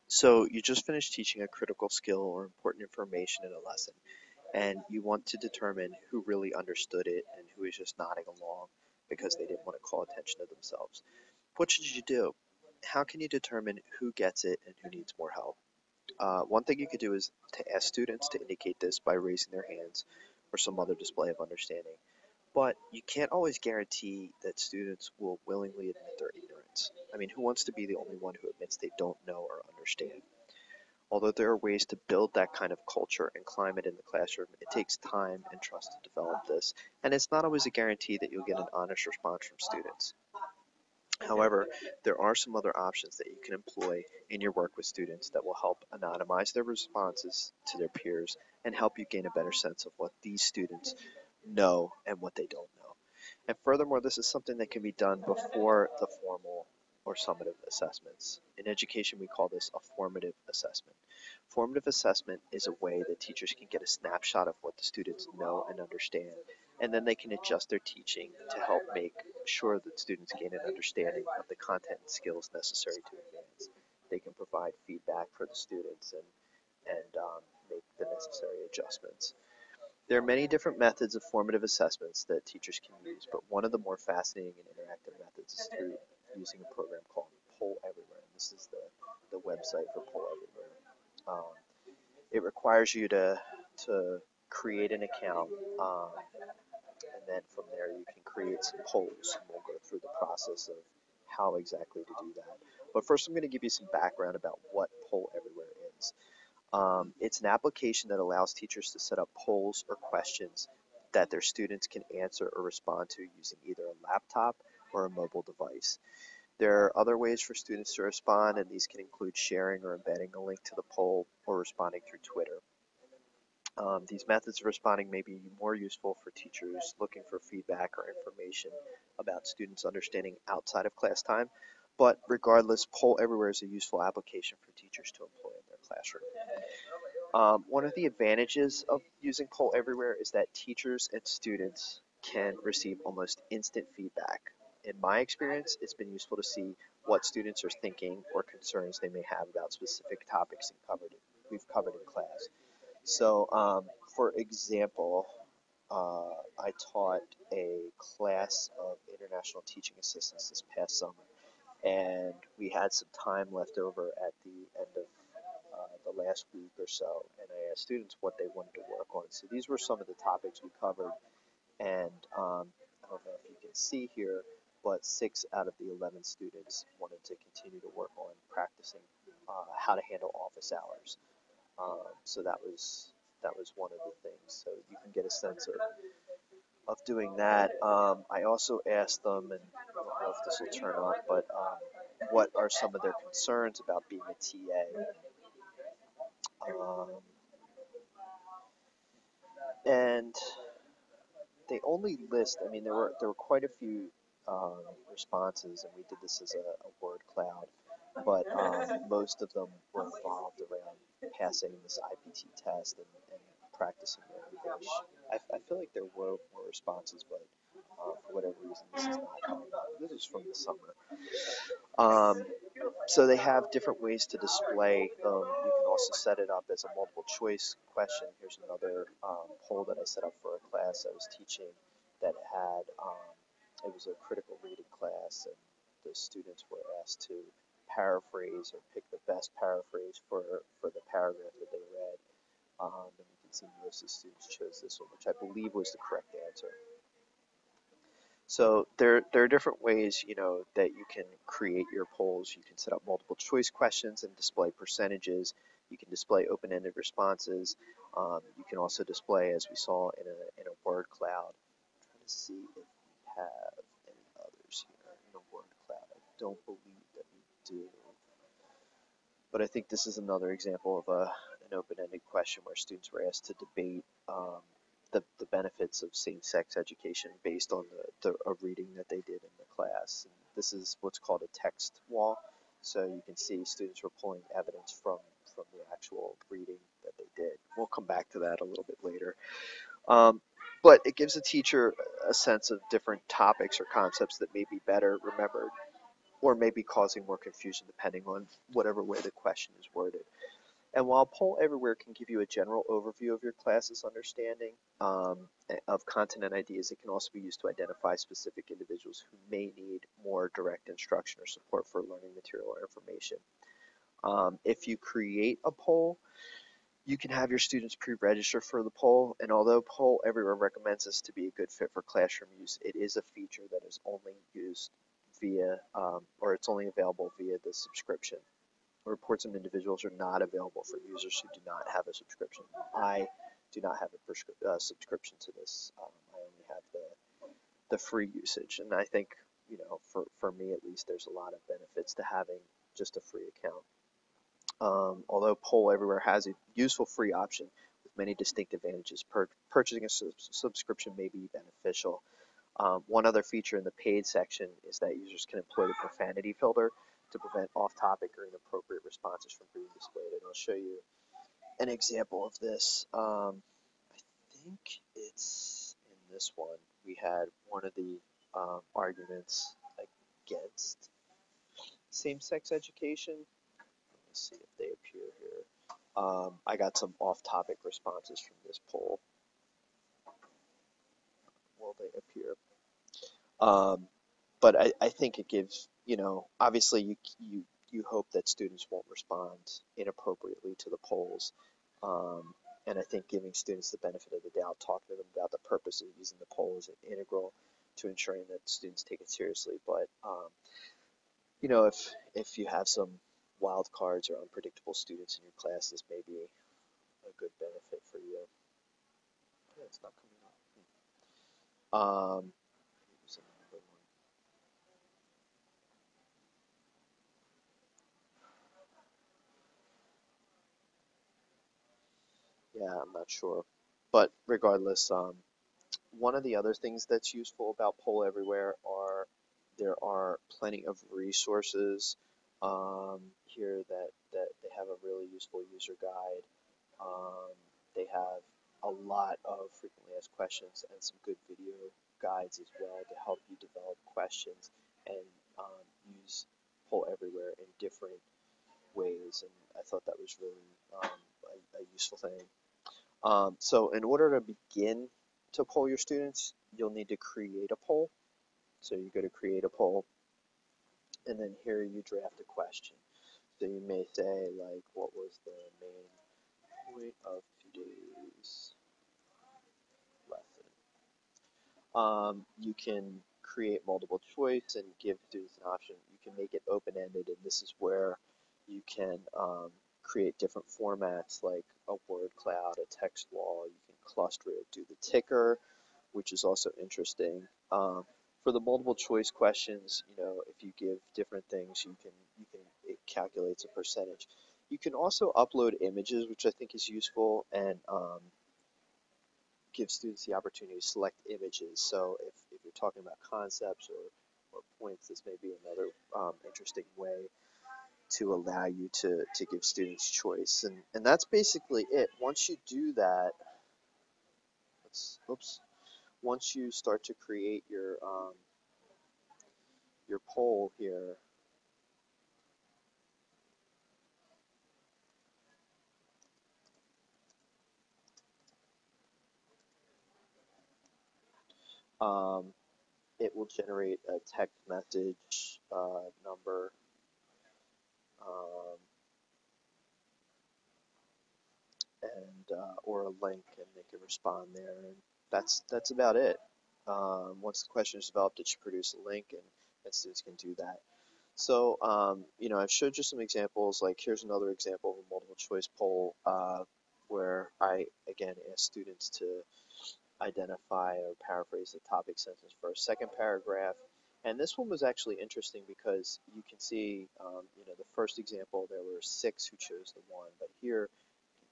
So you just finished teaching a critical skill or important information in a lesson, and you want to determine who really understood it and who is just nodding along because they didn't want to call attention to themselves. What should you do? How can you determine who gets it and who needs more help? One thing you could do is to ask students to indicate this by raising their hands or some other display of understanding. But you can't always guarantee that students will willingly admit their ignorance. I mean, who wants to be the only one who admits they don't know or understand? Although there are ways to build that kind of culture and climate in the classroom, it takes time and trust to develop this, and it's not always a guarantee that you'll get an honest response from students. However, there are some other options that you can employ in your work with students that will help anonymize their responses to their peers and help you gain a better sense of what these students know and what they don't know. And furthermore, this is something that can be done before the formal or summative assessments. In education, we call this a formative assessment. Formative assessment is a way that teachers can get a snapshot of what the students know and understand, and then they can adjust their teaching to help make sure that students gain an understanding of the content and skills necessary to advance. They can provide feedback for the students and make the necessary adjustments. There are many different methods of formative assessments that teachers can use, but one of the more fascinating and interactive methods is through using a program called Poll Everywhere. And this is the website for Poll Everywhere. Um, it requires you to create an account, and then from there you can create some polls, and we'll go through the process of how exactly to do that. But first, I'm going to give you some background about what Poll Everywhere is. It's an application that allows teachers to set up polls or questions that their students can answer or respond to using either a laptop or a mobile device. There are other ways for students to respond, and these can include sharing or embedding a link to the poll or responding through Twitter. These methods of responding may be more useful for teachers looking for feedback or information about students' understanding outside of class time, but regardless, Poll Everywhere is a useful application for teachers to employ in their classroom. One of the advantages of using Poll Everywhere is that teachers and students can receive almost instant feedback. In my experience, it's been useful to see what students are thinking or concerns they may have about specific topics we've covered in class. So, for example, I taught a class of international teaching assistants this past summer, and we had some time left over at the end of the last week or so, and I asked students what they wanted to work on. So these were some of the topics we covered, and I don't know if you can see here, but 6 out of the 11 students wanted to continue to work on practicing how to handle office hours. So that was one of the things. So you can get a sense of doing that. I also asked them, and I don't know if this will turn on, but what are some of their concerns about being a TA? Um, and they only list. I mean, there were quite a few responses, and we did this as a word cloud, but most of them were involved around passing this IPT test and practicing their English. I feel like there were more responses, but for whatever reason, this is not coming up. This is from the summer. Um, so they have different ways to display them. You can also set it up as a multiple choice question. Here's another poll that I set up for a class I was teaching that had, it was a critical reading class, and the students were asked to paraphrase or pick the best paraphrase for the paragraph that they read. And you can see most of the students chose this one, which I believe was the correct answer. So there are different ways, that you can create your polls. You can set up multiple choice questions and display percentages. You can display open-ended responses. You can also display, as we saw in a word cloud. I'm trying to see if we have any others here in a word cloud. I don't believe that we do. But I think this is another example of an open-ended question where students were asked to debate the benefits of same-sex education based on a reading that they did in the class. And this is what's called a text wall. So you can see students were pulling evidence from the actual reading that they did. We'll come back to that a little bit later. But it gives a teacher a sense of different topics or concepts that may be better remembered or maybe causing more confusion depending on whatever way the question is worded. And while Poll Everywhere can give you a general overview of your class's understanding of content and ideas, it can also be used to identify specific individuals who may need more direct instruction or support for learning material or information. If you create a poll, you can have your students pre-register for the poll, and although Poll Everywhere recommends this to be a good fit for classroom use, it is a feature that is only used via, or it's only available via the subscription. Reports of individuals are not available for users who do not have a subscription. I do not have a subscription to this. I only have the free usage, and I think, for me at least, there's a lot of benefits to having just a free account. Although Poll Everywhere has a useful free option with many distinct advantages, purchasing a subscription may be beneficial. One other feature in the paid section is that users can employ the profanity filter to prevent off-topic or inappropriate responses from being displayed. And I'll show you an example of this. I think it's in this one. We had one of the arguments against same-sex education. Let's see if they appear here. I got some off-topic responses from this poll. Will they appear? But I think it gives, obviously you hope that students won't respond inappropriately to the polls. And I think giving students the benefit of the doubt, talking to them about the purpose of using the poll is integral to ensuring that students take it seriously. But, if you have some wild cards or unpredictable students in your class, this may be a good benefit for you. Yeah, it's not coming up. Here's another one. Yeah, I'm not sure. But regardless, one of the other things that's useful about Poll Everywhere are there are plenty of resources here that they have a really useful user guide. They have a lot of frequently asked questions and some good video guides as well to help you develop questions and use Poll Everywhere in different ways. And I thought that was really a useful thing. So in order to begin to poll your students, you'll need to create a poll. So you go to create a poll, and then here you draft a question. So you may say, like, what was the main point of today's lesson? You can create multiple choice and give students an option. You can make it open-ended, and this is where you can create different formats like a word cloud, a text wall. You can cluster it, do the ticker, which is also interesting. For the multiple choice questions, if you give different things, it calculates a percentage. You can also upload images, which I think is useful, and give students the opportunity to select images. So if you're talking about concepts or points, this may be another interesting way to allow you to give students choice. And that's basically it. Once you do that, once you start to create your poll here, it will generate a text message number, um, and or a link, and they can respond there. And that's about it. Once the question is developed, it should produce a link, and students can do that. So, I've showed you some examples. Like, here's another example of a multiple choice poll where I, again, ask students to identify or paraphrase the topic sentence for a second paragraph. And this one was actually interesting because you can see, the first example, there were 6 who chose the one, but here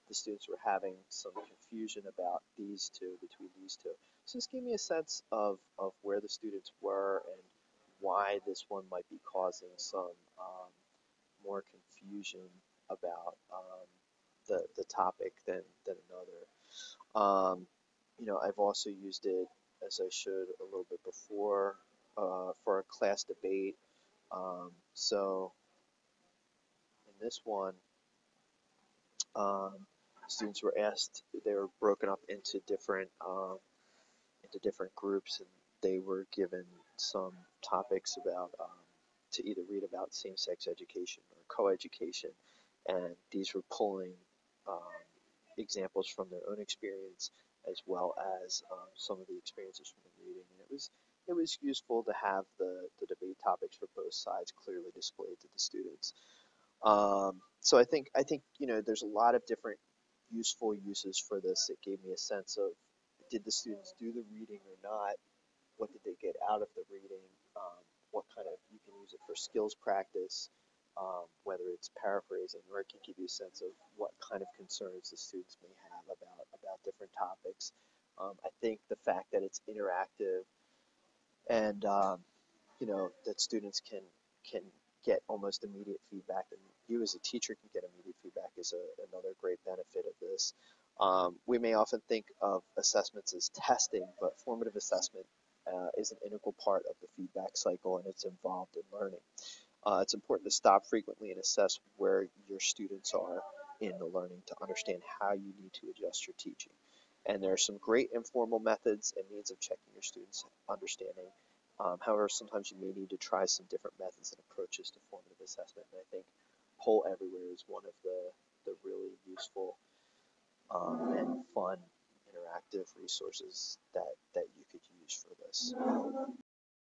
the students were having some confusion about between these two. So this gave me a sense of where the students were and why this one might be causing some more confusion about the topic than another. I've also used it, as I showed a little bit before, for a class debate. So in this one, um, students were asked, they were broken up into different groups, and they were given some topics about to either read about same-sex education or coeducation, and these were pulling um, examples from their own experience as well as some of the experiences from the reading. And it was useful to have the debate topics for both sides clearly displayed to the students. So I think there's a lot of different useful uses for this. It gave me a sense of, did the students do the reading or not? What did they get out of the reading? What kind of, you can use it for skills practice, whether it's paraphrasing, or it can give you a sense of what kind of concerns the students may have about different topics. I think the fact that it's interactive and that students can get almost immediate feedback, and you as a teacher can get immediate feedback is another great benefit of this. We may often think of assessments as testing, but formative assessment is an integral part of the feedback cycle, and it's involved in learning. It's important to stop frequently and assess where your students are in the learning to understand how you need to adjust your teaching. And there are some great informal methods and means of checking your students' understanding. However, sometimes you may need to try some different methods and approaches to formative assessment. And I think Poll Everywhere is one of the really useful and fun interactive resources that you could use for this.